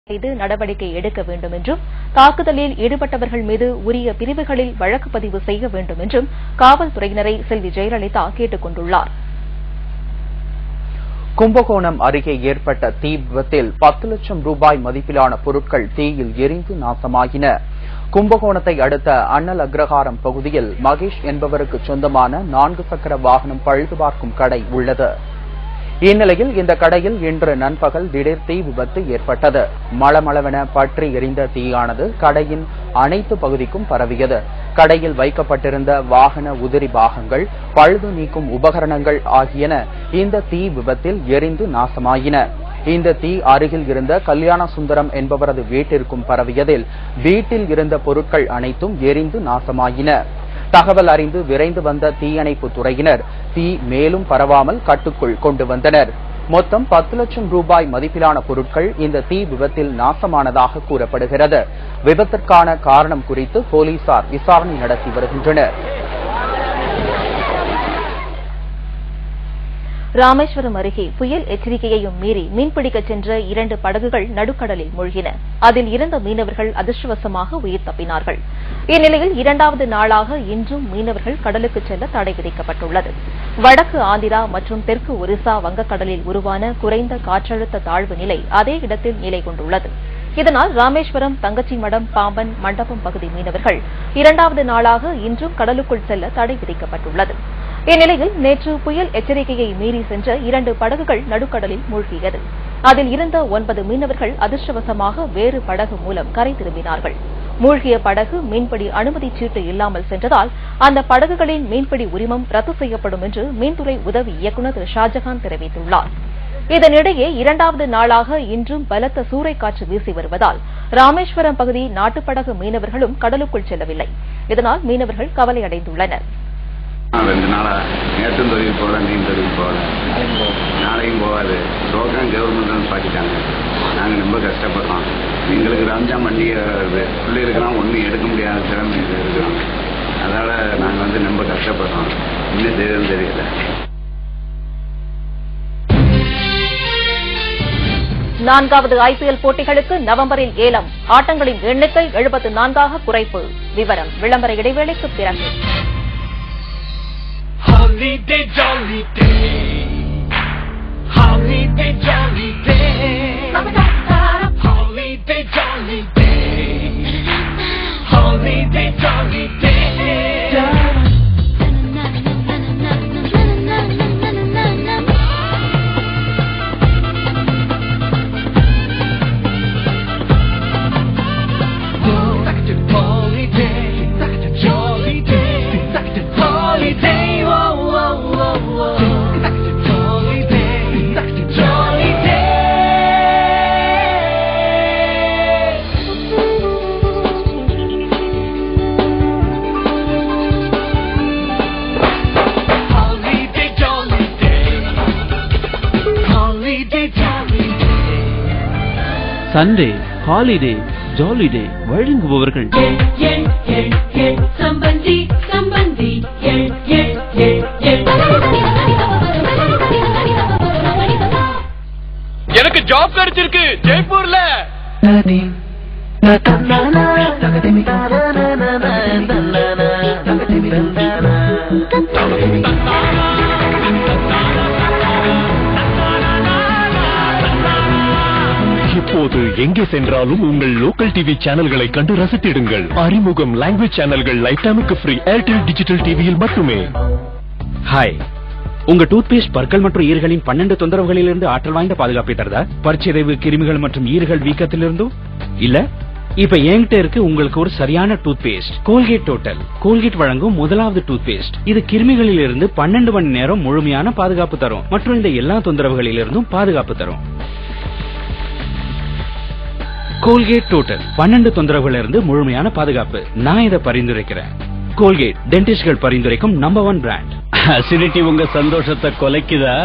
மீது நடவடிக்கை எடுக்க வேண்டும் என்றும் தாக்குதலில் ஈடுபட்டவர்கள் மீது உரிய பிரிவுகளில் வழக்கு பதிவு செய்ய வேண்டும் என்றும் காவல்துறையினரை செல்வி ஜெயலலிதா கேட்டுக் கொண்டுள்ளார். கும்பகோணம் அருகே ஏற்பட்ட தீ விபத்தில் 10 லட்சம் ரூபாய் மதிப்பிலான பொருட்கள் தீயில் எரிந்து நாசமாகின. கும்பகோணத்தை அடுத்த அண்ணல் அக்ரஹாரம் பகுதியில் மகேஷ் என்பவருக்கு சொந்தமான 4 சக்கர வாகனம் பழுதுபார்க்கும் கடை உள்ளது. இந்நிலையில் இந்த கடையில் இன்று நண்பகல் திடீர் தீ விபத்து ஏற்பட்டது. மளமளவென பற்றி எரிந்த தீயானது கடையின் அனைத்து பகுதிக்கும் பரவியது. கடையில் வைக்கப்பட்டிருந்த வாகன உதிரி பாகங்கள், பழுது நீக்கும் உபகரணங்கள் ஆகியன இந்த தீ விபத்தில் எரிந்து நாசமாயின. இந்த தீ அருகில் இருந்த கல்யாண சுந்தரம் என்பவரது வீட்டிற்கும் பரவியதில் வீட்டில் இருந்த பொருட்கள் அனைத்தும் எரிந்து நாசமாயின. தகவல் அறிந்து விரைந்து வந்த தீயணைப்பு துறையினர் தீ மேலும் பரவாமல் கட்டுக்குள் கொண்டு வந்தனர். மொத்தம் 10 லட்சம் ரூபாய் மதிப்பிலான பொருட்கள் இந்த தீ விபத்தில் நாசமானதாக கூறப்படுகிறது. விபத்திற்கான காரணம் குறித்து போலீசார் விசாரணை நடத்தி வருகின்றனர். ராமேஸ்வரம் அருகே புயல் எச்சரிக்கையையும் மீறி மீன்பிடிக்கச் சென்ற 2 படகுகள் நடுக்கடலில் மூழ்கின. அதில் இருந்த மீனவர்கள் அதிர்ஷ்டவசமாக உயிர் தப்பினார்கள். இந்நிலையில் 2வது நாளாக இன்றும் மீனவர்கள் கடலுக்கு செல்ல தடை விதிக்கப்பட்டுள்ளது. வடக்கு ஆந்திரா மற்றும் தெற்கு ஒரிசா வங்கக்கடலில் உருவான குறைந்த காற்றழுத்த தாழ்வு நிலை அதே இடத்தில் நிலை கொண்டுள்ளது. இதனால் ராமேஸ்வரம், தங்கச்சிமடம், பாம்பன், மண்டபம் பகுதி மீனவர்கள் 2வது நாளாக இன்றும் கடலுக்குள் செல்ல தடை விதிக்கப்பட்டுள்ளது. இந்நிலையில் நேற்று புயல் எச்சரிக்கையை மீறி சென்ற 2 படகுகள் நடுக்கடலில் மூழ்கியது. அதில் இருந்த 9 மீனவர்கள் அதிர்ஷ்டவசமாக வேறு படகு மூலம் கரை திரும்பினார்கள். மூழ்கிய படகு மீன்பிடி அனுமதி சீட்டு இல்லாமல் சென்றதால் அந்த படகுகளின் மீன்பிடி உரிமம் ரத்து செய்யப்படும் என்று மீன்துறை உதவி இயக்குநர் திரு ஷாஜகான் தெரிவித்துள்ளார். இதனிடையே 2வது நாளாக இன்றும் பலத்த சூறைக்காற்று வீசி வருவதால் ராமேஸ்வரம் பகுதி நாட்டுப்படகு மீனவர்களும் கடலுக்குள் செல்லவில்லை. இதனால் மீனவர்கள் கவலையடைந்துள்ளனர். 2 நாளா நேற்றும் தொழில் போகல, நீயும் தொழில் போகல, நாளையும் போகாது. ப்ரோக்ராம் கவர்மெண்ட் பாக்கிட்டாங்க. நாங்கள் ரொம்ப கஷ்டப்படுறோம். எங்களுக்கு ரம்ஜான் பண்டிகை வருது. பிள்ளைகளுக்கெல்லாம் ஒன்றும் எடுக்க முடியாத திறமை இருக்கிறோம். அதனால் நாங்கள் ரொம்ப கஷ்டப்படுறோம். இன்னும் செய்யறது தெரியல. 4வது IPL போட்டிகளுக்கு நவம்பரில் ஏலம். ஆட்டங்களின் எண்ணிக்கை 74ஆக குறைப்பு. விவரம் விளம்பர இடைவேளைக்கு பிறகு. Holiday jolly day, holiday jolly day, holiday jolly day, holiday jolly day. Sunday holiday jolly day வழங்குபவர்கள் சம்பந்தி சம்பந்தி எனக்கு ஜாப் கிடைச்சிருக்கு ஜெய்ப்பூர்ல. இப்போது எங்கே சென்றாலும் உங்கள் லோக்கல் டிவி சேனல்களை கண்டு ரசித்திடுங்கள். அறிமுகம் லாங்குவேஜ் சேனல்கள் லைஃப் டைமுக்கு ஃப்ரீ ஏர்டெல் டிஜிட்டல் டிவியில் மட்டுமே. ஹாய், உங்க டூத்பேஸ்ட் பற்கள் மற்றும் ஈறுகளின் 12 தொந்தரவுகளிலிருந்து ஆற்றல் வாய்ந்த பாதுகாப்பை தருதா? பற்சிதைவு, கிருமிகள் மற்றும் ஈறுகள் வீக்கத்திலிருந்தும் இல்ல? இப்ப என்கிட்ட இருக்கு உங்களுக்கு ஒரு சரியான டூத்பேஸ்ட். Colgate total. கோல்கேட் வழங்கும் 1வது டூத்பேஸ்ட். இது கிருமிகளில் இருந்து 12 மணி நேரம் முழுமையான பாதுகாப்பு தரும் மற்றும் இந்த எல்லா தொந்தரவுகளிலிருந்தும் பாதுகாப்பு தரும். கோல்கேட் டோட்டல் 12 தொந்தரவுகளிலிருந்து முழுமையான பாதுகாப்பு. நான் இதை பரிந்துரைக்கிறேன். கோல்கேட் டென்டிஸ்ட்கள் பரிந்துரைக்கும் நம்பர் 1 பிராண்ட். அசிடிட்டி உங்க சந்தோஷத்தை கொலைக்குதா?